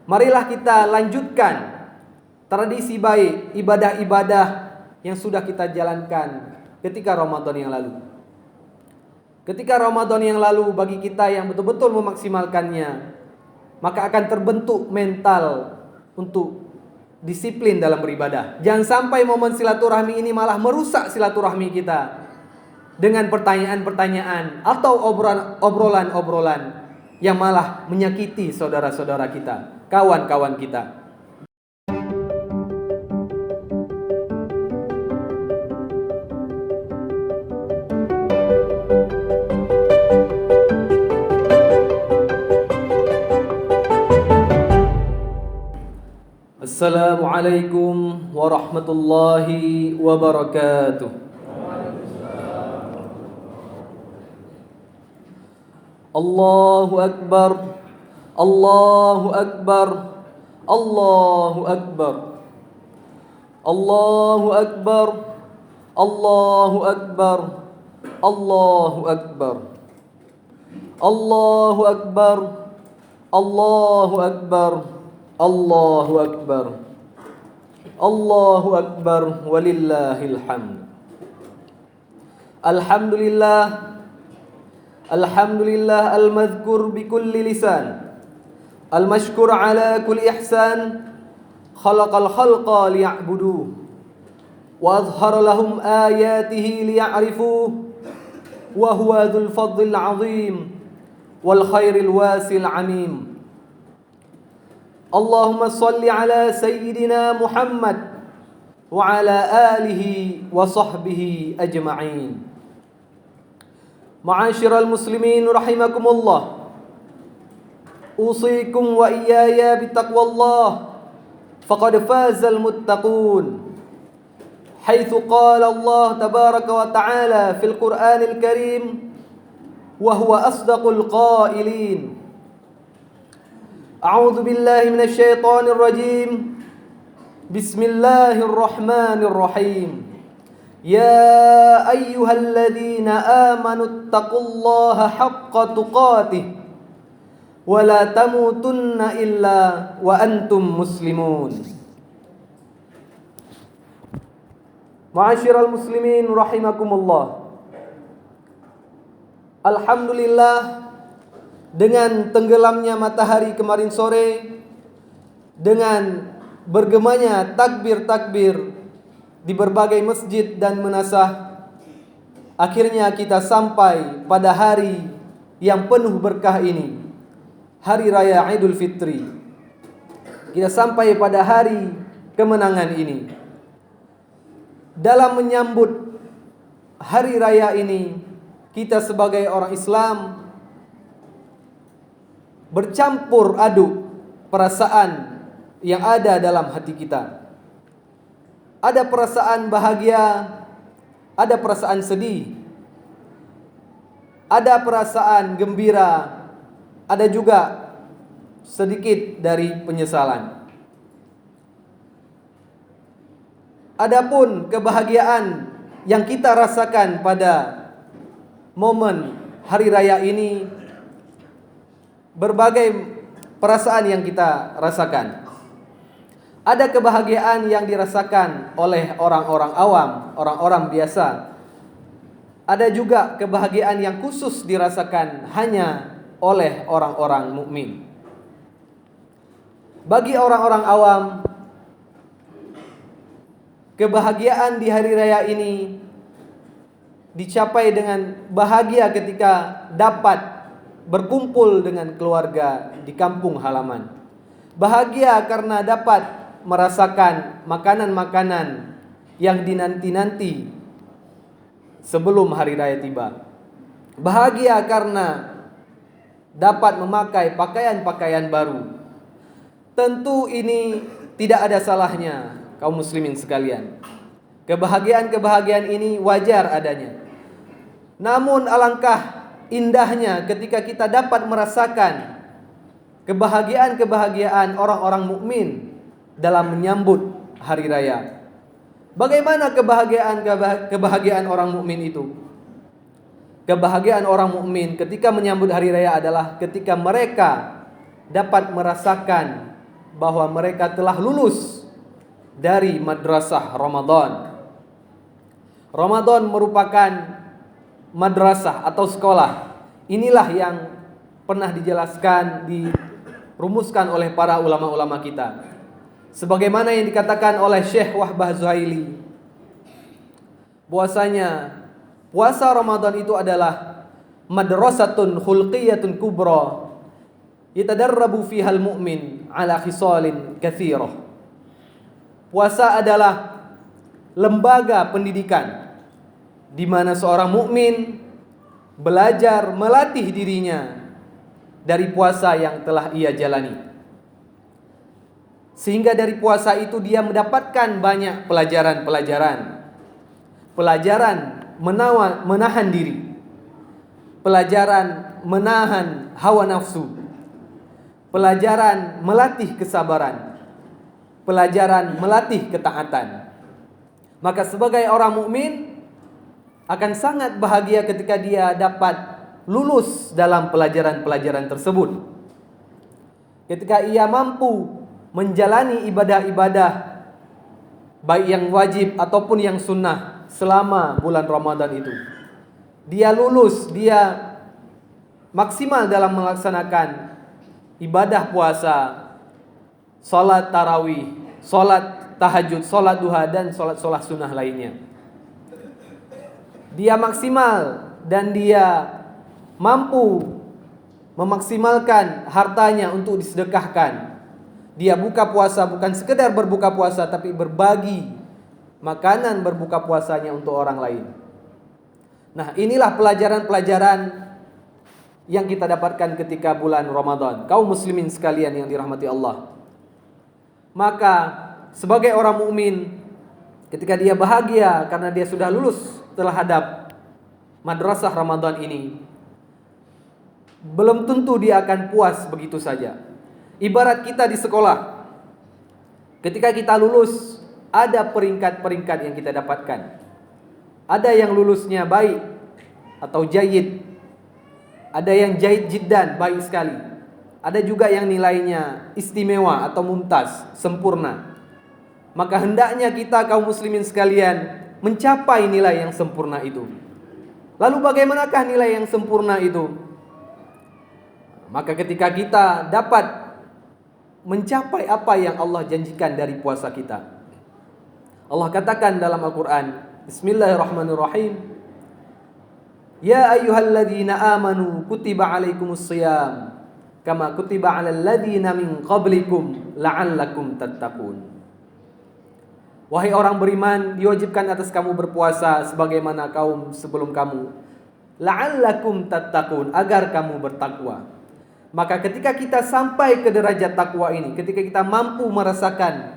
Marilah kita lanjutkan tradisi baik, ibadah-ibadah yang sudah kita jalankan ketika Ramadan yang lalu. Ketika Ramadan yang lalu bagi kita yang betul-betul memaksimalkannya, maka akan terbentuk mental untuk disiplin dalam beribadah. Jangan sampai momen silaturahmi ini malah merusak silaturahmi kita dengan pertanyaan-pertanyaan atau obrolan-obrolan yang malah menyakiti saudara-saudara kita, kawan-kawan kita. Assalamualaikum warahmatullahi wabarakatuh. Allahu Akbar, Allahu Akbar, Allahu Akbar, Allahu Akbar, Allahu Akbar, Allahu Akbar, Allahu Akbar, Allahu Akbar, Allahu Akbar, Allahu Akbar, walillahil hamd. Alhamdulillah, alhamdulillah al-madhkur bi kulli lisan, al-mashkur ala kulli ihsan, khalaqal khalqa liya'buduh, wa azhara lahum ayatihi liya'rifuh, wa huwa dzul fadlil 'azim wal khairil wasil 'amim. Allahumma salli ala sayyidina Muhammad wa ala alihi wa sahbihi ajma'in. Ma'asyiral muslimin rahimakumullah, usikum wa iyaya bitaqwallah, faqad fazal muttaqun. Haitsu qala Allah tabaraka wa ta'ala fil Qur'anil Karim, wa huwa asdaqul qailin. A'udzu billahi minasy syaithanir rajim. Bismillahirrahmanirrahim. Ya ayyuhalladzina amanu taqullaha haqqa tuqatih wa la tamutunna illa wa antum muslimun. Ma'asyiral muslimin rahimakumullah. Alhamdulillah, dengan tenggelamnya matahari kemarin sore, dengan bergemanya takbir-takbir di berbagai masjid dan menasah, akhirnya kita sampai pada hari yang penuh berkah ini, Hari Raya Idul Fitri. Kita sampai pada hari kemenangan ini. Dalam menyambut hari raya ini, kita sebagai orang Islam bercampur aduk perasaan yang ada dalam hati kita. Ada perasaan bahagia, ada perasaan sedih, ada perasaan gembira, ada juga sedikit dari penyesalan. Adapun kebahagiaan yang kita rasakan pada momen hari raya ini, berbagai perasaan yang kita rasakan. Ada kebahagiaan yang dirasakan oleh orang-orang awam, orang-orang biasa. Ada juga kebahagiaan yang khusus dirasakan hanya oleh orang-orang mukmin. Bagi orang-orang awam, kebahagiaan di hari raya ini dicapai dengan bahagia ketika dapat berkumpul dengan keluarga di kampung halaman. Bahagia karena dapat merasakan makanan-makanan yang dinanti-nanti sebelum hari raya tiba. Bahagia karena dapat memakai pakaian-pakaian baru. Tentu ini tidak ada salahnya, kaum muslimin sekalian. Kebahagiaan-kebahagiaan ini wajar adanya. Namun alangkah indahnya ketika kita dapat merasakan kebahagiaan-kebahagiaan orang-orang mukmin dalam menyambut hari raya. Bagaimana kebahagiaan orang mukmin itu? Kebahagiaan orang mukmin ketika menyambut hari raya adalah ketika mereka dapat merasakan bahwa mereka telah lulus dari madrasah Ramadan. Ramadan merupakan madrasah atau sekolah. Inilah yang pernah dijelaskan, dirumuskan oleh para ulama-ulama kita. Sebagaimana yang dikatakan oleh Syekh Wahbah Zuhaili, bahwasanya puasa Ramadan itu adalah madrasatun khulqiyatun kubra yatadarrabu fiha al-mu'min ala khisalin katsirah. Puasa adalah lembaga pendidikan di mana seorang mukmin belajar melatih dirinya dari puasa yang telah ia jalani. Sehingga dari puasa itu dia mendapatkan banyak pelajaran-pelajaran. Pelajaran menahan diri. Pelajaran menahan hawa nafsu. Pelajaran melatih kesabaran. Pelajaran melatih ketaatan. Maka sebagai orang mukmin akan sangat bahagia ketika dia dapat lulus dalam pelajaran-pelajaran tersebut. Ketika ia mampu menjalani ibadah-ibadah baik yang wajib ataupun yang sunnah selama bulan Ramadan itu. Dia lulus, dia maksimal dalam melaksanakan ibadah puasa, salat tarawih, salat tahajud, salat duha dan salat sunnah lainnya. Dia maksimal dan dia mampu memaksimalkan hartanya untuk disedekahkan. Dia buka puasa bukan sekedar berbuka puasa, tapi berbagi makanan berbuka puasanya untuk orang lain. Nah, inilah pelajaran-pelajaran yang kita dapatkan ketika bulan Ramadan. Kaum muslimin sekalian yang dirahmati Allah. Maka sebagai orang mukmin, ketika dia bahagia karena dia sudah lulus terhadap madrasah Ramadan ini, belum tentu dia akan puas begitu saja. Ibarat kita di sekolah, ketika kita lulus, ada peringkat-peringkat yang kita dapatkan. Ada yang lulusnya baik atau jayyid, ada yang jayyid jiddan, baik sekali. Ada juga yang nilainya istimewa atau mumtaz, sempurna. Maka hendaknya kita kaum muslimin sekalian mencapai nilai yang sempurna itu. Lalu bagaimanakah nilai yang sempurna itu? Maka ketika kita dapat mencapai apa yang Allah janjikan dari puasa kita. Allah katakan dalam Al-Quran, Bismillahirrahmanirrahim, Ya ayyuhalladzina amanu kutiba alaikumus siyam kama kutiba alal ladzina min qablikum la'allakum tattaqun. Wahai orang beriman, diwajibkan atas kamu berpuasa sebagaimana kaum sebelum kamu. La'allakum tattaqun, agar kamu bertakwa. Maka ketika kita sampai ke derajat takwa ini, ketika kita mampu merasakan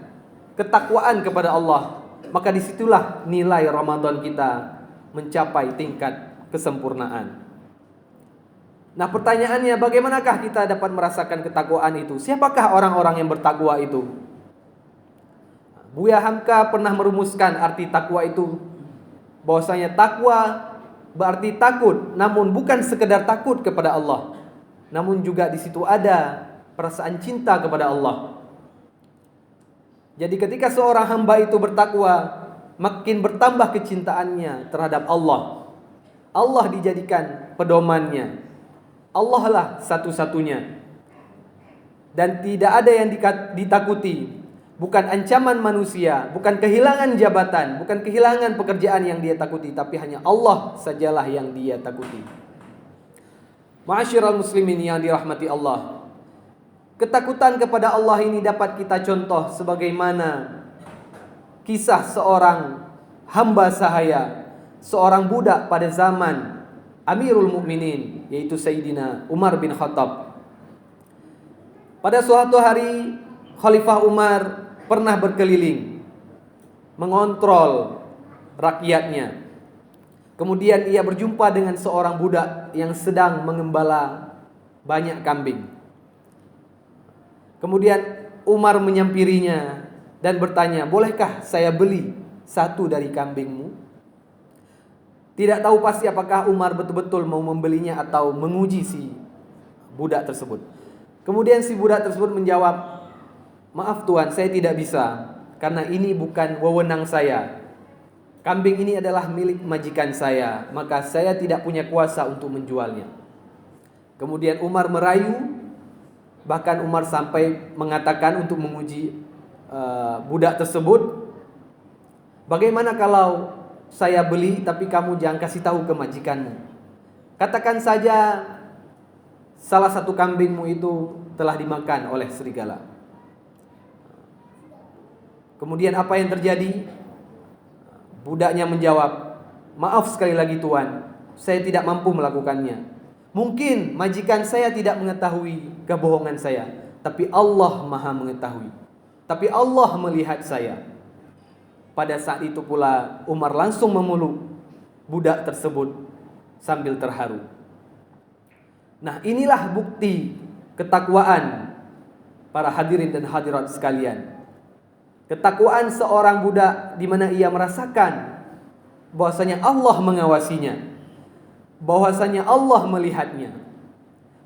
ketakwaan kepada Allah, maka disitulah nilai Ramadan kita mencapai tingkat kesempurnaan. Nah, pertanyaannya, bagaimanakah kita dapat merasakan ketakwaan itu? Siapakah orang-orang yang bertakwa itu? Buya Hamka pernah merumuskan arti takwa itu, bahwasanya takwa berarti takut, namun bukan sekedar takut kepada Allah, namun juga di situ ada perasaan cinta kepada Allah. Jadi ketika seorang hamba itu bertakwa, makin bertambah kecintaannya terhadap Allah. Allah dijadikan pedomannya. Allah lah satu-satunya. Dan tidak ada yang ditakuti. Bukan ancaman manusia, bukan kehilangan jabatan, bukan kehilangan pekerjaan yang dia takuti, tapi hanya Allah sajalah yang dia takuti. Ma'asyiral muslimin yang dirahmati Allah, ketakutan kepada Allah ini dapat kita contoh sebagaimana kisah seorang hamba sahaya, seorang budak pada zaman Amirul Mukminin, yaitu Sayyidina Umar bin Khattab. Pada suatu hari Khalifah Umar pernah berkeliling mengontrol rakyatnya. Kemudian ia berjumpa dengan seorang budak yang sedang mengembala banyak kambing. Kemudian Umar menyampirinya dan bertanya, "Bolehkah saya beli satu dari kambingmu?" Tidak tahu pasti apakah Umar betul-betul mau membelinya atau menguji si budak tersebut. Kemudian si budak tersebut menjawab, Maaf Tuhan, saya tidak bisa, karena ini bukan wewenang saya. Kambing ini adalah milik majikan saya, maka saya tidak punya kuasa untuk menjualnya. Kemudian Umar merayu, bahkan Umar sampai mengatakan untuk menguji budak tersebut, bagaimana kalau saya beli tapi kamu jangan kasih tahu ke majikanmu. Katakan saja salah satu kambingmu itu telah dimakan oleh serigala. Kemudian apa yang terjadi? Budaknya menjawab, maaf sekali lagi Tuan, saya tidak mampu melakukannya. Mungkin majikan saya tidak mengetahui kebohongan saya, tapi Allah Maha mengetahui. Tapi Allah melihat saya. Pada saat itu pula Umar langsung memeluk budak tersebut sambil terharu. Nah, inilah bukti ketakwaan para hadirin dan hadirat sekalian. Ketakwaan seorang budak di mana ia merasakan bahwasanya Allah mengawasinya, bahwasanya Allah melihatnya.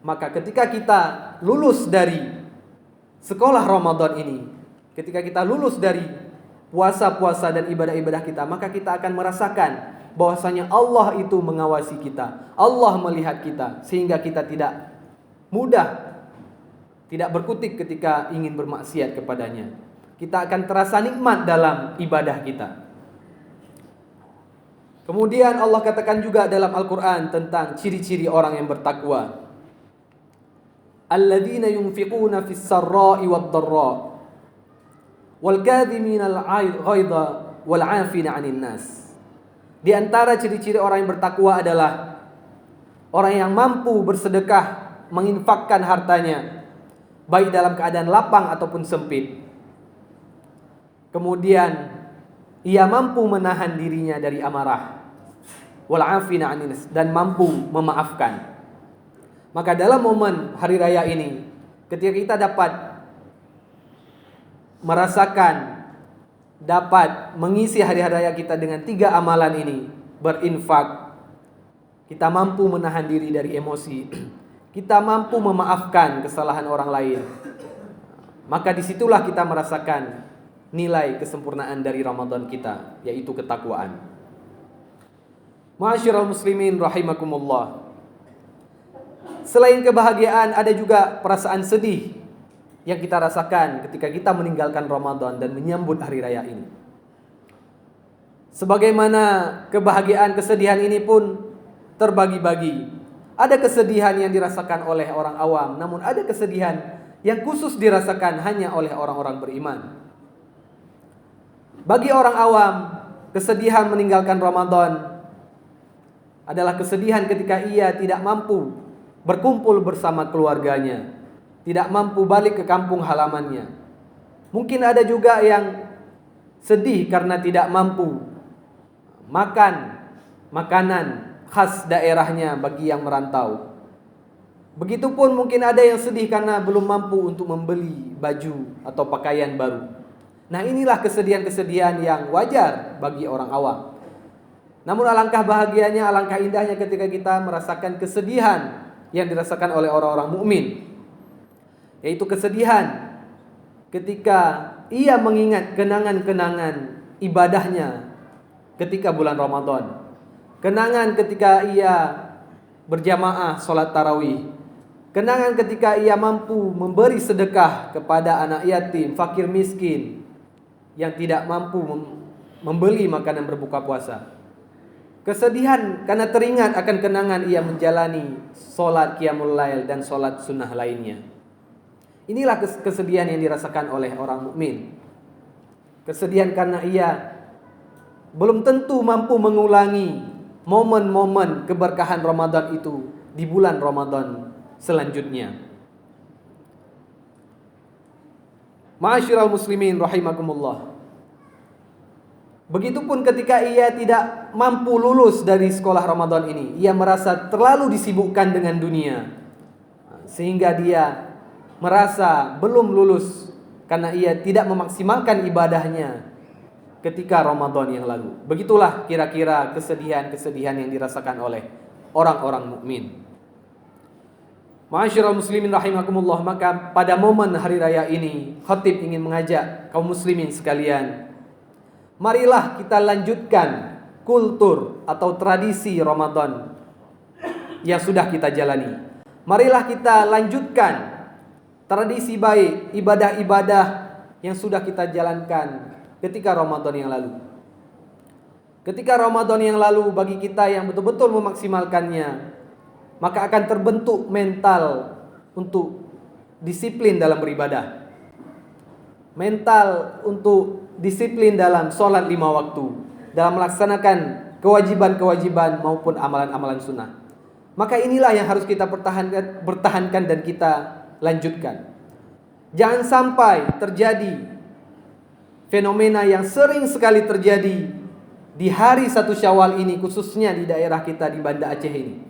Maka ketika kita lulus dari sekolah Ramadan ini, ketika kita lulus dari puasa-puasa dan ibadah-ibadah kita, maka kita akan merasakan bahwasanya Allah itu mengawasi kita, Allah melihat kita, sehingga kita tidak mudah, tidak berkutik ketika ingin bermaksiat kepadanya. Kita akan terasa nikmat dalam ibadah kita. Kemudian Allah katakan juga dalam Al-Quran tentang ciri-ciri orang yang bertakwa. Alladzina yunfiquna fis sarra'i wad dharra wal kadhiminal ghaidha wal 'afina 'anil nas. Di antara ciri-ciri orang yang bertakwa adalah orang yang mampu bersedekah, menginfakkan hartanya, baik dalam keadaan lapang ataupun sempit. Kemudian ia mampu menahan dirinya dari amarah, wal 'afina 'anil nas, dan mampu memaafkan. Maka dalam momen hari raya ini, ketika kita dapat merasakan, dapat mengisi hari-hari raya kita dengan 3 amalan ini, berinfak, kita mampu menahan diri dari emosi, kita mampu memaafkan kesalahan orang lain, maka disitulah kita merasakan nilai kesempurnaan dari Ramadan kita, yaitu ketakwaan. Ma'asyiral muslimin rahimakumullah. Selain kebahagiaan, ada juga perasaan sedih yang kita rasakan ketika kita meninggalkan Ramadan dan menyambut hari raya ini. Sebagaimana kebahagiaan, kesedihan ini pun terbagi-bagi. Ada kesedihan yang dirasakan oleh orang awam, namun ada kesedihan yang khusus dirasakan hanya oleh orang-orang beriman. Bagi orang awam, kesedihan meninggalkan Ramadan adalah kesedihan ketika ia tidak mampu berkumpul bersama keluarganya, tidak mampu balik ke kampung halamannya. Mungkin ada juga yang sedih karena tidak mampu makan makanan khas daerahnya bagi yang merantau. Begitupun mungkin ada yang sedih karena belum mampu untuk membeli baju atau pakaian baru. Nah, inilah kesedihan-kesedihan yang wajar bagi orang awam. Namun alangkah bahagianya, alangkah indahnya ketika kita merasakan kesedihan yang dirasakan oleh orang-orang mukmin, yaitu kesedihan ketika ia mengingat kenangan-kenangan ibadahnya ketika bulan Ramadan. Kenangan ketika ia berjamaah sholat tarawih. Kenangan ketika ia mampu memberi sedekah kepada anak yatim, fakir miskin yang tidak mampu membeli makanan berbuka puasa. Kesedihan karena teringat akan kenangan ia menjalani sholat qiyamul lail dan sholat sunnah lainnya. Inilah kesedihan yang dirasakan oleh orang mukmin. Kesedihan karena ia belum tentu mampu mengulangi momen-momen keberkahan Ramadan itu di bulan Ramadan selanjutnya. Ma'asyiral muslimin rahimakumullah. Begitupun ketika ia tidak mampu lulus dari sekolah Ramadan ini, ia merasa terlalu disibukkan dengan dunia, sehingga dia merasa belum lulus karena ia tidak memaksimalkan ibadahnya ketika Ramadan yang lalu. Begitulah kira-kira kesedihan-kesedihan yang dirasakan oleh orang-orang mukmin. Ma'asyiral muslimin rahimakumullah, maka pada momen hari raya ini khatib ingin mengajak kaum muslimin sekalian, marilah kita lanjutkan kultur atau tradisi Ramadan yang sudah kita jalani. Marilah kita lanjutkan tradisi baik, ibadah-ibadah yang sudah kita jalankan ketika Ramadan yang lalu. Ketika Ramadan yang lalu, bagi kita yang betul-betul memaksimalkannya, maka akan terbentuk mental untuk disiplin dalam beribadah, mental untuk disiplin dalam sholat 5 waktu, dalam melaksanakan kewajiban-kewajiban maupun amalan-amalan sunnah. Maka inilah yang harus kita pertahankan dan kita lanjutkan. Jangan sampai terjadi fenomena yang sering sekali terjadi di hari 1 Syawal ini, khususnya di daerah kita di Banda Aceh ini.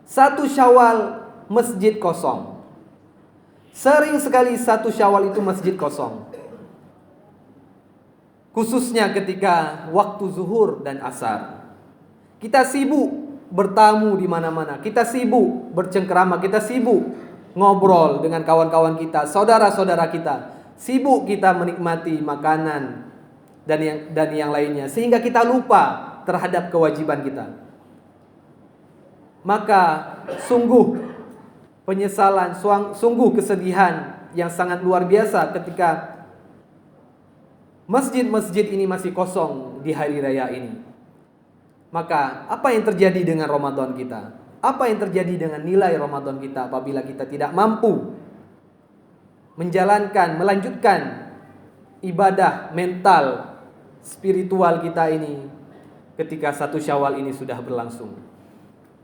1 Syawal masjid kosong. Sering sekali 1 Syawal itu masjid kosong. Khususnya ketika waktu zuhur dan asar. Kita sibuk bertamu di mana-mana. Kita sibuk bercengkerama, kita sibuk ngobrol dengan kawan-kawan kita, saudara-saudara kita. Sibuk kita menikmati makanan dan yang lainnya, sehingga kita lupa terhadap kewajiban kita. Maka sungguh penyesalan, sungguh kesedihan yang sangat luar biasa ketika masjid-masjid ini masih kosong di hari raya ini. Maka apa yang terjadi dengan Ramadan kita? Apa yang terjadi dengan nilai Ramadan kita apabila kita tidak mampu menjalankan, melanjutkan ibadah mental spiritual kita ini ketika 1 Syawal ini sudah berlangsung?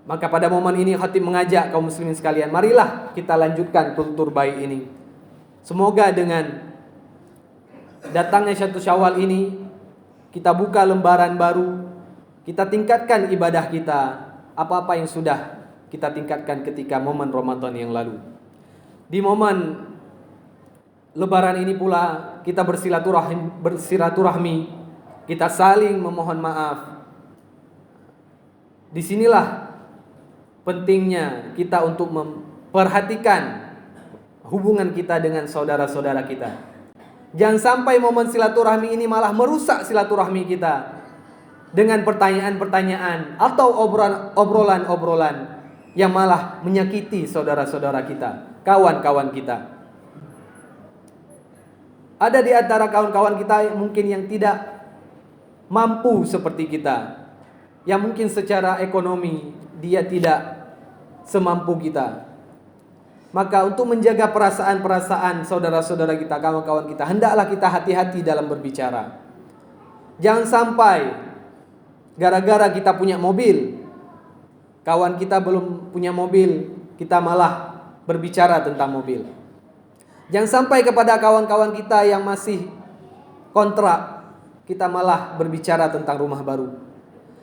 Maka pada momen ini khatib mengajak kaum muslimin sekalian, marilah kita lanjutkan kultur baik ini. Semoga dengan datangnya 1 Syawal ini, kita buka lembaran baru, kita tingkatkan ibadah kita, apa-apa yang sudah kita tingkatkan ketika momen Ramadan yang lalu. Di momen Lebaran ini pula kita bersilaturahmi, kita saling memohon maaf. Disinilah pentingnya kita untuk memperhatikan hubungan kita dengan saudara-saudara kita. Jangan sampai momen silaturahmi ini malah merusak silaturahmi kita dengan pertanyaan-pertanyaan atau obrolan-obrolan yang malah menyakiti saudara-saudara kita, kawan-kawan kita. Ada di antara kawan-kawan kita mungkin yang tidak mampu seperti kita, yang mungkin secara ekonomi dia tidak semampu kita. Maka untuk menjaga perasaan-perasaan saudara-saudara kita, kawan-kawan kita, hendaklah kita hati-hati dalam berbicara. Jangan sampai gara-gara kita punya mobil, kawan kita belum punya mobil, kita malah berbicara tentang mobil. Jangan sampai kepada kawan-kawan kita yang masih kontrak, kita malah berbicara tentang rumah baru.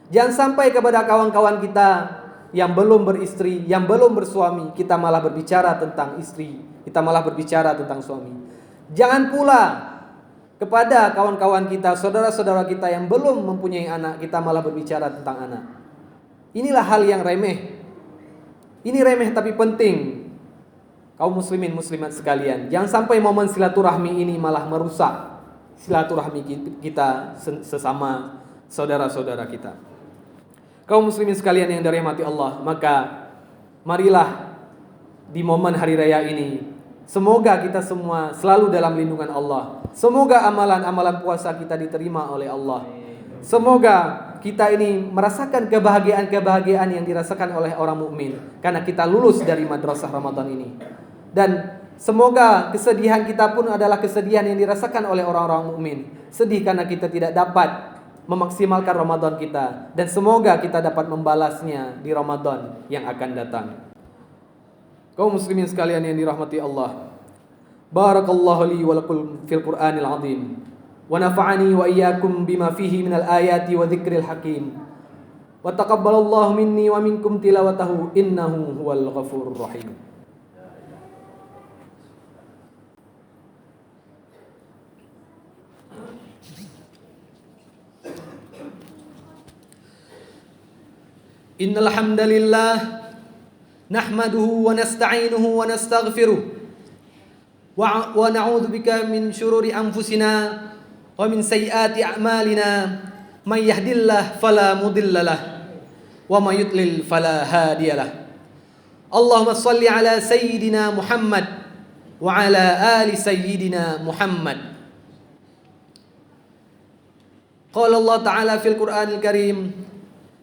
Jangan sampai kepada kawan-kawan kita yang belum beristri, yang belum bersuami, kita malah berbicara tentang istri, kita malah berbicara tentang suami. Jangan pula kepada kawan-kawan kita, saudara-saudara kita yang belum mempunyai anak, kita malah berbicara tentang anak. Inilah hal yang remeh. Ini remeh tapi penting. Kaum muslimin muslimat sekalian, jangan sampai momen silaturahmi ini malah merusak silaturahmi kita sesama saudara-saudara kita. Kaum muslimin sekalian yang dirahmati Allah, maka marilah di momen hari raya ini, semoga kita semua selalu dalam lindungan Allah. Semoga amalan-amalan puasa kita diterima oleh Allah. Semoga kita ini merasakan kebahagiaan-kebahagiaan yang dirasakan oleh orang mukmin karena kita lulus dari madrasah Ramadan ini. Dan semoga kesedihan kita pun adalah kesedihan yang dirasakan oleh orang-orang mukmin. Sedih karena kita tidak dapat memaksimalkan Ramadan kita, dan semoga kita dapat membalasnya di Ramadan yang akan datang. Kaum muslimin sekalian yang dirahmati Allah, barakallahu li wa lakum fil Qur'anil azim, wa nafa'ani wa iyyakum bima fihi minal ayati wa dzikril hakim, wa taqabbalallahu minni wa minkum tilawatahu innahu huwal ghafurur rahim. Innal hamdalillah nahmaduhu wa nasta'inuhu wa nastaghfiruh wa na'udzu bika min syururi anfusina wa min sayyiati a'malina may yahdihillahu fala mudhillalah wa may yudlil fala hadiyalah. Allahumma shalli ala sayyidina Muhammad wa ala ali sayyidina Muhammad. Qala Allah Ta'ala fil Qur'anil Karim,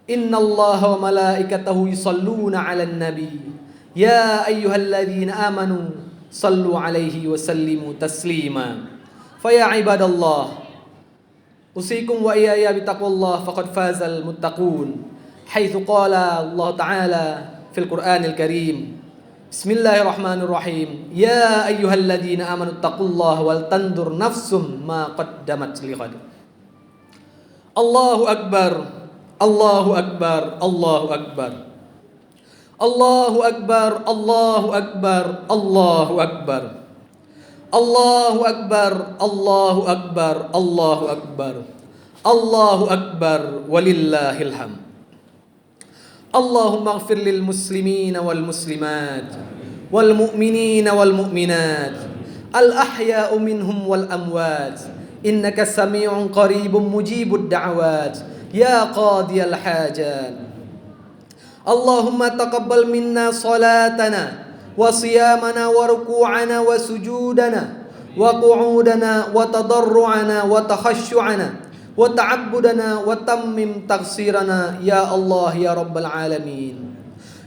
innallaha wa malaikatahu yusalluna 'alan nabi ya ayyuhalladzina amanu sallu 'alaihi wa sallimu taslima. Fa ya ibadallah, usikum wa iyaya bitaqwallah faqad fazal muttaqun. Haitsu qala Allah Ta'ala fil Qur'anil Karim, bismillahirrahmanirrahim, ya ayyuhalladzina amanu taqullaha wal tandur nafsum ma qaddamat lighad. Allahu akbar, Allahu akbar, Allahu akbar. Allahu akbar, Allahu akbar, Allahu akbar. Allahu akbar, Allahu akbar, Allahu akbar. Allahu akbar walillahil hamd. Allahumma ighfir lil muslimina wal muslimat wal mu'minina wal mu'minat al ahya'u minhum wal amwat. Innaka sami'un qaribun mujibud da'awat ya qadiyal hajat. Allahumma taqabbal minna salatana wa siyamana wa ruku'ana wa sujudana wa qu'udana wa tadarru'ana wa takhashu'ana wa ta'abbudana wa tammim taghsirana ya Allah ya rabbal alamin.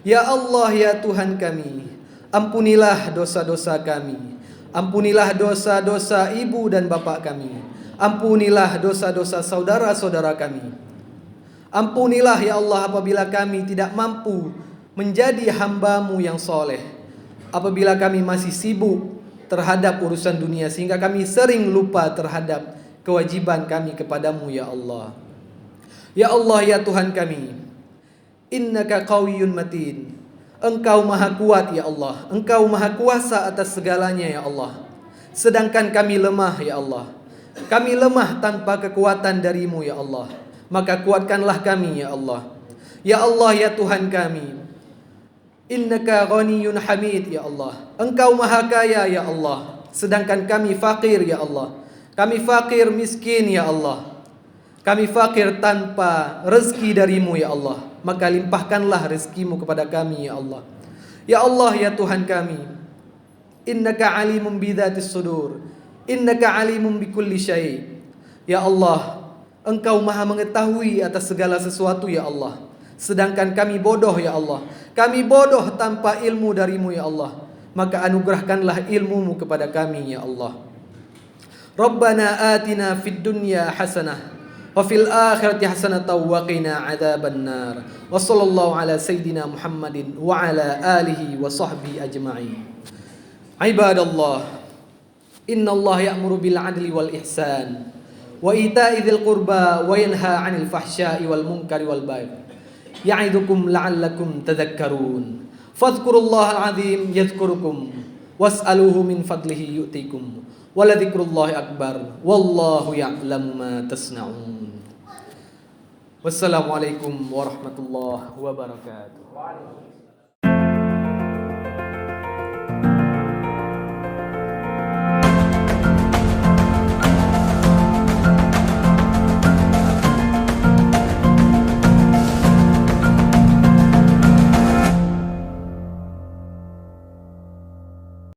Ya Allah ya Tuhan kami, ampunilah dosa-dosa kami. Ampunilah dosa-dosa ibu dan bapak kami. Ampunilah dosa-dosa saudara-saudara kami. Ampunilah ya Allah apabila kami tidak mampu menjadi hamba-Mu yang soleh. Apabila kami masih sibuk terhadap urusan dunia sehingga kami sering lupa terhadap kewajiban kami kepadamu ya Allah. Ya Allah ya Tuhan kami, innaka qawiyyun matin. Engkau maha kuat ya Allah. Engkau maha kuasa atas segalanya ya Allah. Sedangkan kami lemah ya Allah. Kami lemah tanpa kekuatan darimu ya Allah. Maka kuatkanlah kami ya Allah. Ya Allah ya Tuhan kami, innaka ghaniyyun hamid ya Allah. Engkau maha kaya ya Allah. Sedangkan kami fakir ya Allah. Kami fakir miskin ya Allah. Kami fakir tanpa rezeki darimu ya Allah. Maka limpahkanlah rezekimu kepada kami ya Allah. Ya Allah ya Tuhan kami, innaka alimun bidzatis sudur, innaka alimun bikulli syai'. Ya Allah, Engkau maha mengetahui atas segala sesuatu ya Allah. Sedangkan kami bodoh ya Allah. Kami bodoh tanpa ilmu darimu ya Allah. Maka anugerahkanlah ilmumu kepada kami ya Allah. Rabbana atina fid dunya hasanah wa fil akhirati hasanatan wa qina adzaban nar. Wa sallallahu ala sayyidina Muhammadin wa ala alihi wa sahbihi ajma'in. Ibadallah, innallaha ya'muru bil 'adli wal ihsan wa ita'i dzil qurba wa yanha 'anil fahsya'i wal munkari wal baghi. Ya'idukum la'allakum tadhakkarun. Fadhkurullahal 'azim yadhkurukum was'aluhu min fadlihi yu'tikum. Waladzikrullahi akbar wallahu ya'lamu ma tasna'un. Wassalamualaikum warahmatullahi wabarakatuh.